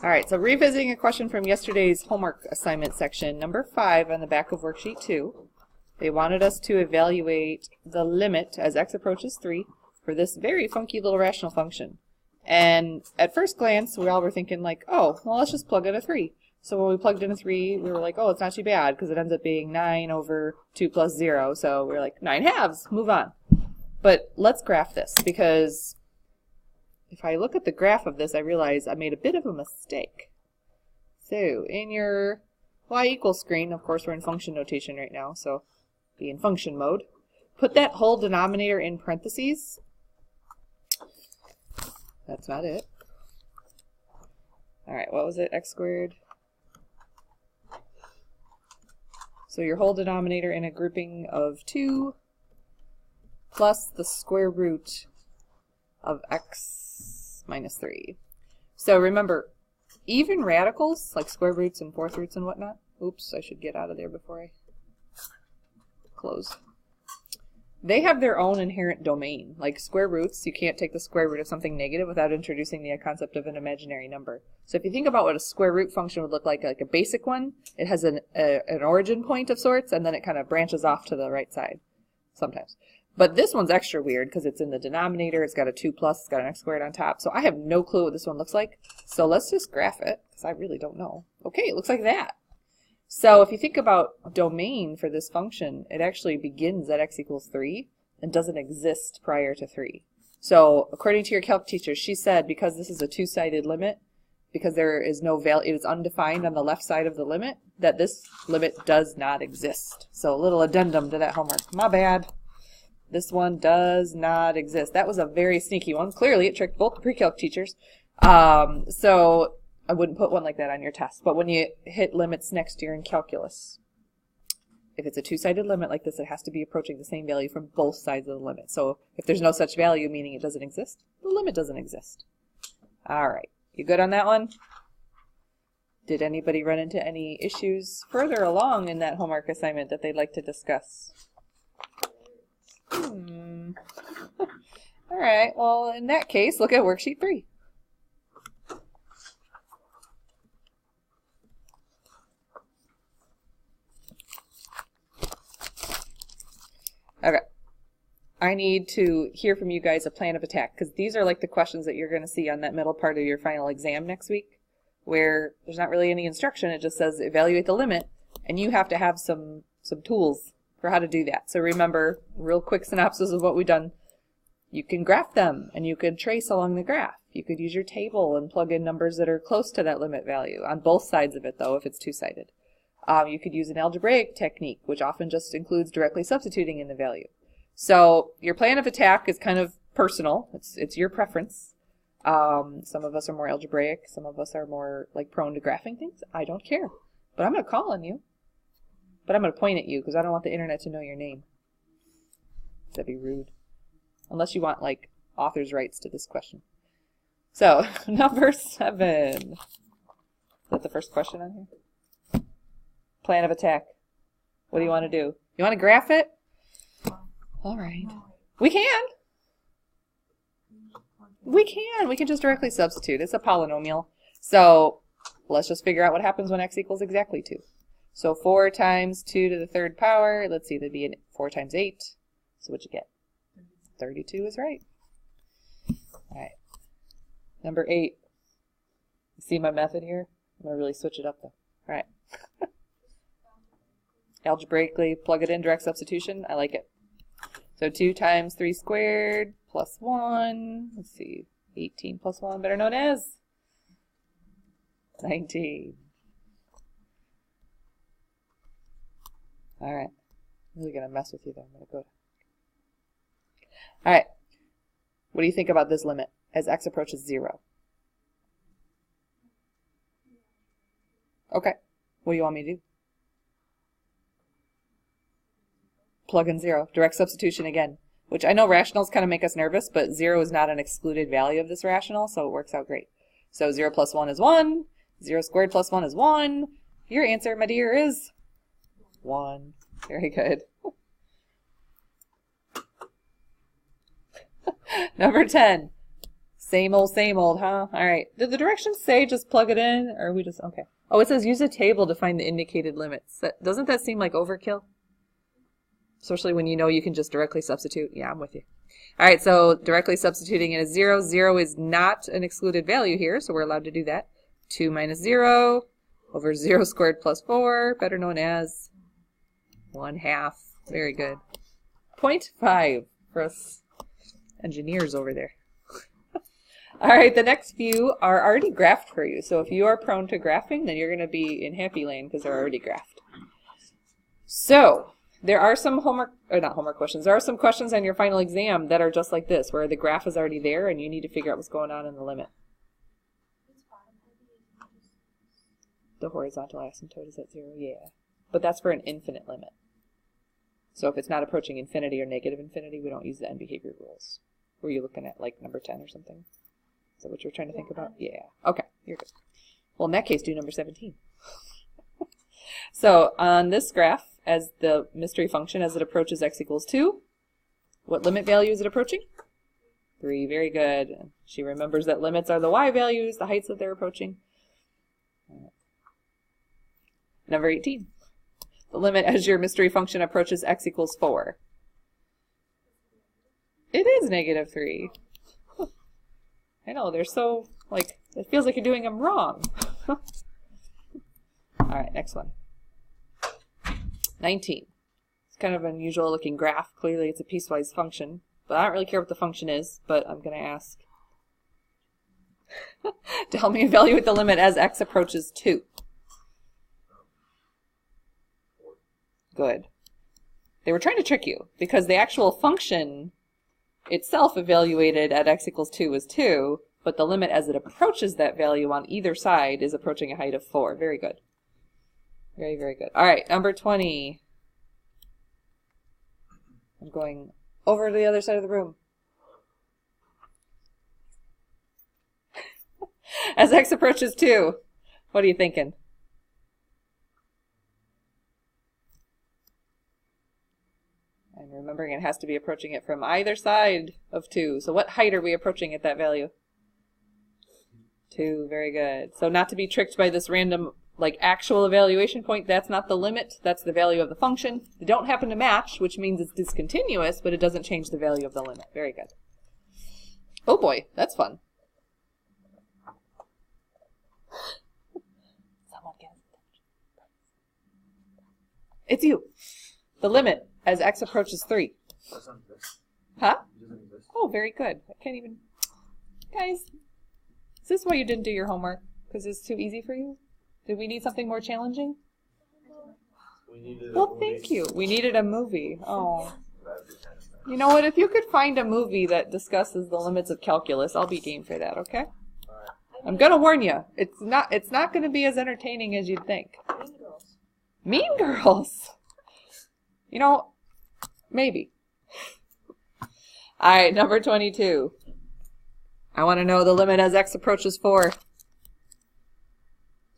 All right, so revisiting a question from yesterday's homework assignment section, number 5 on the back of worksheet 2. They wanted us to evaluate the limit as x approaches 3 for this very funky little rational function. And at first glance, we all were thinking like, oh, well, let's just plug in a 3. So when we plugged in a 3, we were like, oh, it's not too bad because it ends up being 9 over 2 plus 0. So we were like, 9 halves, move on. But let's graph this because if I look at the graph of this, I realize I made a bit of a mistake. So in your y equals screen, of course we're in function notation right now, so be in function mode. Put that whole denominator in parentheses. That's not it. All right, what was it? X squared. So your whole denominator in a grouping of 2 plus the square root of x minus 3. So remember, even radicals, like square roots and fourth roots and whatnot, oops, I should get out of there before I close. They have their own inherent domain. Like square roots, you can't take the square root of something negative without introducing the concept of an imaginary number. So if you think about what a square root function would look like a basic one, it has an origin point of sorts, and then it kind of branches off to the right side sometimes. But this one's extra weird because it's in the denominator, it's got a 2 plus, it's got an x squared on top. So I have no clue what this one looks like. So let's just graph it, because I really don't know. Okay, it looks like that. So if you think about domain for this function, it actually begins at x equals 3 and doesn't exist prior to 3. So according to your calc teacher, she said because this is a two-sided limit, because there is no value, it is undefined on the left side of the limit, that this limit does not exist. So a little addendum to that homework. My bad. This one does not exist. That was a very sneaky one. Clearly, it tricked both the pre-calc teachers. So I wouldn't put one like that on your test. But when you hit limits next year in calculus, if it's a two-sided limit like this, it has to be approaching the same value from both sides of the limit. So if there's no such value, meaning it doesn't exist, the limit doesn't exist. All right. You good on that one? Did anybody run into any issues further along in that homework assignment that they'd like to discuss? All right, well, in that case, look at worksheet 3. Okay, I need to hear from you guys a plan of attack, because these are like the questions that you're going to see on that middle part of your final exam next week, where there's not really any instruction, it just says evaluate the limit, and you have to have some tools for how to do that. So remember, real quick synopsis of what we've done. You can graph them, and you could trace along the graph. You could use your table and plug in numbers that are close to that limit value, on both sides of it though, if it's two-sided. You could use an algebraic technique, which often just includes directly substituting in the value. So your plan of attack is kind of personal. It's your preference. Some of us are more algebraic, some of us are more like prone to graphing things. I don't care, but I'm going to call on you. But I'm going to point at you because I don't want the internet to know your name. That'd be rude. Unless you want, like, author's rights to this question. So, number 7. Is that the first question on here? Plan of attack. What do you want to do? You want to graph it? All right. We can. We can just directly substitute. It's a polynomial. So, let's just figure out what happens when x equals exactly 2. So 4 times 2 to the 3rd power, let's see, that'd be 4 times 8. So what'd you get? 32 is right. All right. Number 8. See my method here? I'm going to really switch it up though. All right. Algebraically plug it in, direct substitution. I like it. So 2 times 3 squared plus 1. Let's see. 18 plus 1, better known as 19. All right, I'm really going to mess with you though. I'm going to go. All right, what do you think about this limit as x approaches 0? Okay, what do you want me to do? Plug in 0, direct substitution again, which I know rationals kind of make us nervous, but 0 is not an excluded value of this rational, so it works out great. So 0 plus 1 is 1, 0 squared plus 1 is 1. Your answer, my dear, is 1. Very good. Number 10. Same old, huh? All right. Did the directions say just plug it in, or we just, okay. Oh, it says use a table to find the indicated limits. Doesn't that seem like overkill? Especially when you know you can just directly substitute. Yeah, I'm with you. All right, so directly substituting in a 0. 0 is not an excluded value here, so we're allowed to do that. 2 minus 0 over 0 squared plus 4, better known as 1/2. Very good. 0.5 for us engineers over there. All right, the next few are already graphed for you. So if you are prone to graphing, then you're going to be in happy lane because they're already graphed. So there are some not homework questions. There are some questions on your final exam that are just like this, where the graph is already there and you need to figure out what's going on in the limit. The horizontal asymptote is at 0, yeah. But that's for an infinite limit. So if it's not approaching infinity or negative infinity, we don't use the end behavior rules. Were you looking at like number 10 or something? Is that what you're trying to think about? Yeah. Okay, you're good. Well, in that case, do number 17. So on this graph, as the mystery function, as it approaches x equals 2, what limit value is it approaching? 3. Very good. She remembers that limits are the y values, the heights that they're approaching. Number 18. The limit as your mystery function approaches x equals 4. It is negative 3. I know, they're so, like, it feels like you're doing them wrong. All right, next one. 19. It's kind of an unusual looking graph. Clearly it's a piecewise function, but I don't really care what the function is, but I'm going to ask to help me evaluate the limit as x approaches 2. Good. They were trying to trick you because the actual function itself evaluated at x equals 2 is 2, but the limit as it approaches that value on either side is approaching a height of 4. Very good. Very, very good. All right, number 20. I'm going over to the other side of the room. As x approaches 2, what are you thinking? And remembering it has to be approaching it from either side of 2. So what height are we approaching at that value? 2. Very good. So not to be tricked by this random, like, actual evaluation point, that's not the limit, that's the value of the function. They don't happen to match, which means it's discontinuous, but it doesn't change the value of the limit. Very good. Oh boy, that's fun. Someone get it. It's you. The limit as x approaches 3. Huh? Oh, very good. I can't even... Guys, is this why you didn't do your homework? Because it's too easy for you? Did we need something more challenging? Well, thank you. We needed a movie. Oh. You know what? If you could find a movie that discusses the limits of calculus, I'll be game for that, okay? I'm going to warn you. It's not going to be as entertaining as you'd think. Mean Girls. Mean Girls! You know, maybe. All right, number 22. I want to know the limit as x approaches 4.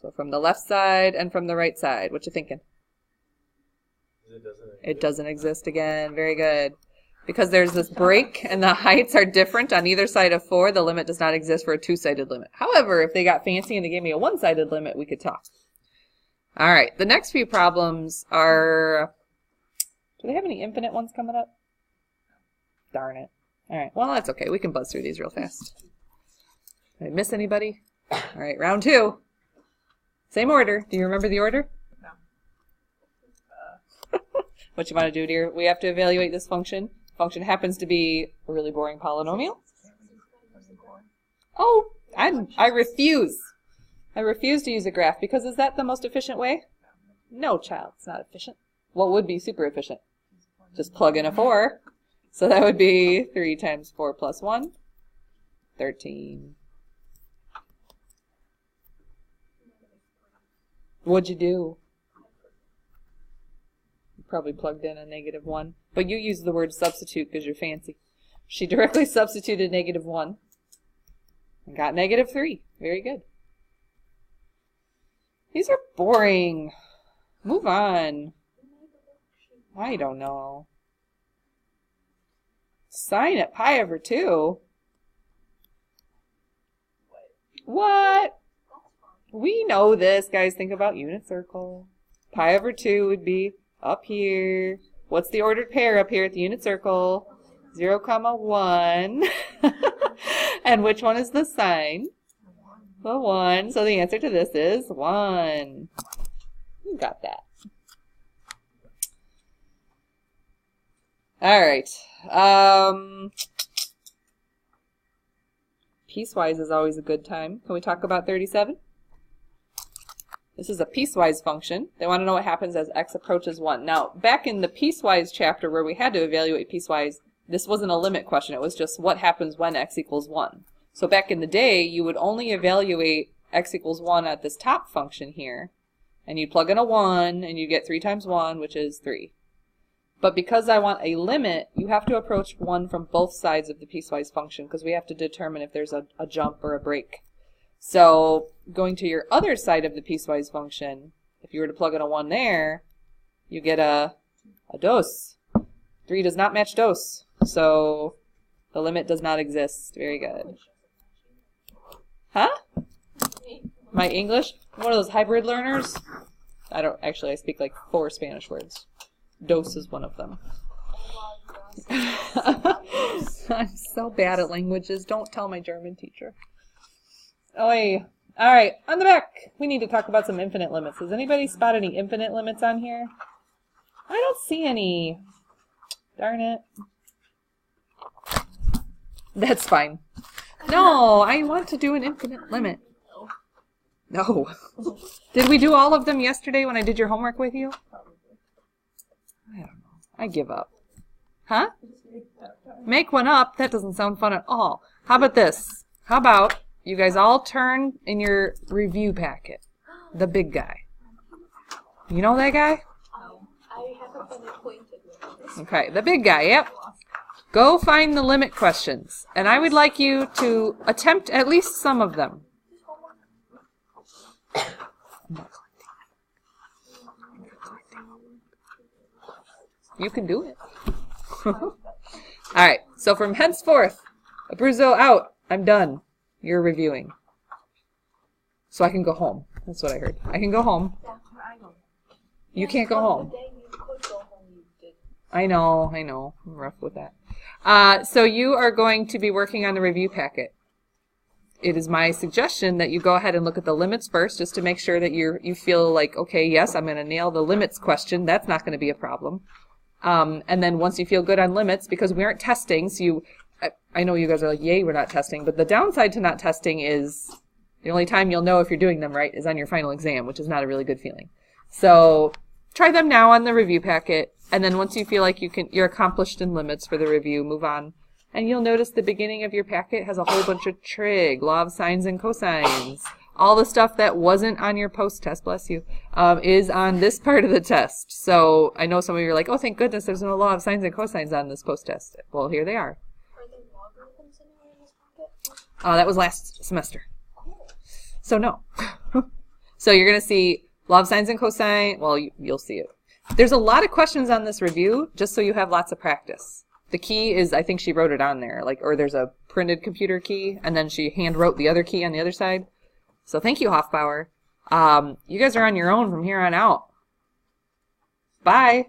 So from the left side and from the right side. What you thinking? It doesn't exist again. Very good. Because there's this break and the heights are different on either side of 4, the limit does not exist for a two-sided limit. However, if they got fancy and they gave me a one-sided limit, we could talk. All right, the next few problems are... Do they have any infinite ones coming up? Darn it. All right, well, that's okay. We can buzz through these real fast. Did I miss anybody? All right, round 2. Same order. Do you remember the order? No. What you want to do, dear? We have to evaluate this function. Function happens to be a really boring polynomial. Oh, I refuse. I refuse to use a graph because is that the most efficient way? No, child, it's not efficient. What would be super efficient? Just plug in a 4. So that would be 3 times 4 plus 1, 13. What'd you do? You probably plugged in a -1. But you used the word substitute because you're fancy. She directly substituted -1 and got -3. Very good. These are boring. Move on. I don't know. Sine at pi over 2. What? We know this, guys. Think about unit circle. Pi over 2 would be up here. What's the ordered pair up here at the unit circle? 0, 1. And which one is the sign? The 1. So the answer to this is 1. You got that. All right. Piecewise is always a good time. Can we talk about 37? This is a piecewise function. They want to know what happens as x approaches 1. Now, back in the piecewise chapter where we had to evaluate piecewise, this wasn't a limit question. It was just what happens when x equals 1. So back in the day, you would only evaluate x equals 1 at this top function here. And you'd plug in a 1, and you get 3 times 1, which is 3. But because I want a limit, you have to approach 1 from both sides of the piecewise function because we have to determine if there's a jump or a break. So going to your other side of the piecewise function, if you were to plug in a 1 there, you get a dos. 3 does not match dos. So the limit does not exist. Very good. Huh? My English? One of those hybrid learners? I speak like 4 Spanish words. Dos is one of them. I'm so bad at languages. Don't tell my German teacher. Oy. All right, on the back, we need to talk about some infinite limits. Does anybody spot any infinite limits on here? I don't see any. Darn it. That's fine. No, I want to do an infinite limit. No. Did we do all of them yesterday when I did your homework with you? I don't know. I give up. Huh? Make one up? That doesn't sound fun at all. How about this? How about you guys all turn in your review packet? The big guy. You know that guy? I haven't been acquainted with this. Okay, the big guy, yep. Go find the limit questions. And I would like you to attempt at least some of them. You can do it. Alright, so from henceforth, Abruzzo out. I'm done. You're reviewing. So I can go home. That's what I heard. I can go home. You can't go home. I know. I'm rough with that. So you are going to be working on the review packet. It is my suggestion that you go ahead and look at the limits first, just to make sure that you feel like, okay, yes, I'm going to nail the limits question. That's not going to be a problem. And then once you feel good on limits, because we aren't testing, so I know you guys are like, yay, we're not testing, but the downside to not testing is the only time you'll know if you're doing them right is on your final exam, which is not a really good feeling. So try them now on the review packet, and then once you feel like you're accomplished in limits for the review, move on. And you'll notice the beginning of your packet has a whole bunch of trig, law of sines and cosines. All the stuff that wasn't on your post-test, bless you, is on this part of the test. So I know some of you are like, oh, thank goodness there's no law of sines and cosines on this post-test. Well, here they are. Are there logarithms anywhere in this packet? That was last semester. So no. So you're going to see law of sines and cosine. Well, you'll see it. There's a lot of questions on this review, just so you have lots of practice. The key is, I think she wrote it on there, or there's a printed computer key, and then she hand wrote the other key on the other side. So thank you, Hofbauer. You guys are on your own from here on out. Bye.